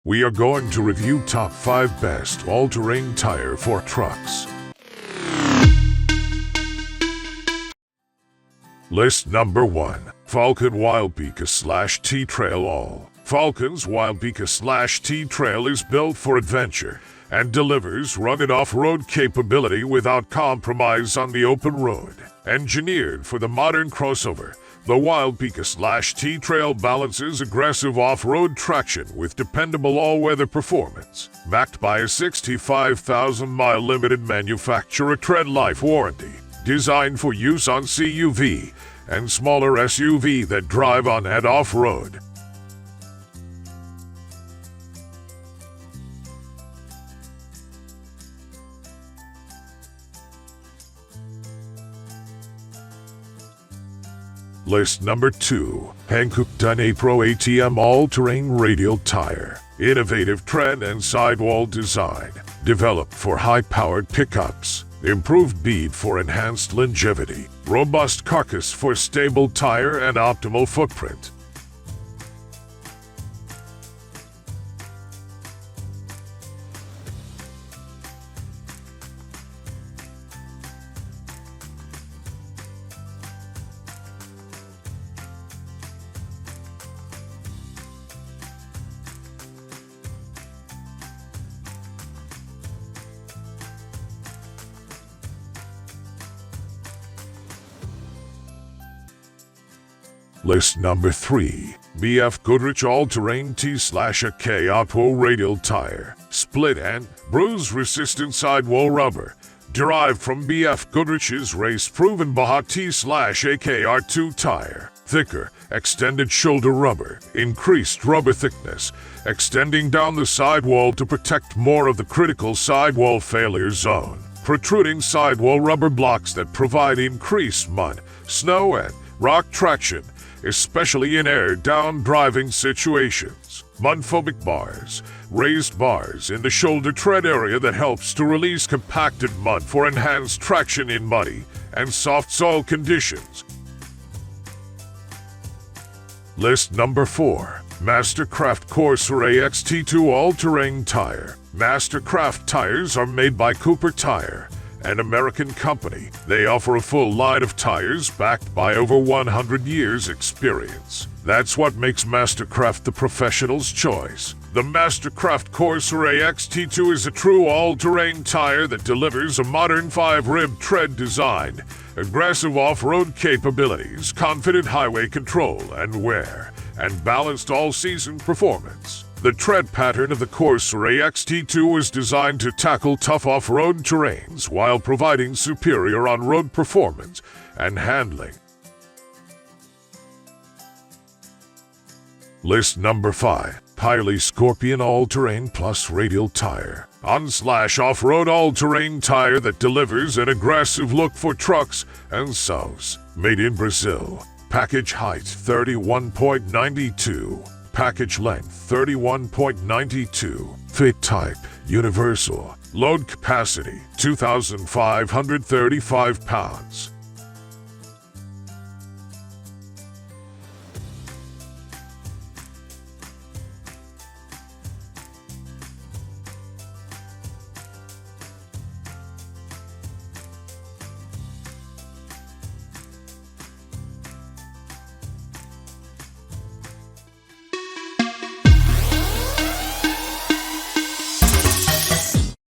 We are going to review top 5 best all-terrain tire for trucks. List number 1. Falken Wildpeaka T-Trail All. Falken's Wildpeaka T-Trail is built for adventure and delivers rugged off-road capability without compromise on the open road. Engineered for the modern crossover, the Wildpeaka T-Trail balances aggressive off-road traction with dependable all-weather performance, backed by a 65,000-mile limited manufacturer tread life warranty, designed for use on CUV and smaller SUV that drive on and off-road. List number 2. Hankook Dyna-Pro ATM All-Terrain Radial Tire. Innovative tread and sidewall design. Developed for high-powered pickups. Improved bead for enhanced longevity. Robust carcass for stable tire and optimal footprint. List number 3. BF Goodrich All-Terrain T/AK Auto Radial Tire. Split and bruise-resistant sidewall rubber. Derived from BF Goodrich's race-proven Baja T/AK R2 tire. Thicker, extended shoulder rubber. Increased rubber thickness, extending down the sidewall to protect more of the critical sidewall failure zone. Protruding sidewall rubber blocks that provide increased mud, snow, and rock traction, especially in air-down driving situations. Mud-phobic bars, raised bars in the shoulder tread area that helps to release compacted mud for enhanced traction in muddy and soft soil conditions. List number 4. Mastercraft Corsair XT2 All-Terrain Tire. Mastercraft tires are made by Cooper Tire, an American company. They offer a full line of tires backed by over 100 years' experience. That's what makes Mastercraft the professional's choice. The Mastercraft Corsair XT2 is a true all-terrain tire that delivers a modern 5-rib tread design, aggressive off-road capabilities, confident highway control and wear, and balanced all-season performance. The tread pattern of the Corsair XT2 is designed to tackle tough off-road terrains while providing superior on-road performance and handling. List number 5. Piley Scorpion All-Terrain Plus Radial Tire. On/off-road all-terrain tire that delivers an aggressive look for trucks and SUVs. Made in Brazil. Package height 31.92. Package length 31.92. Fit type universal. Load capacity 2,535 pounds.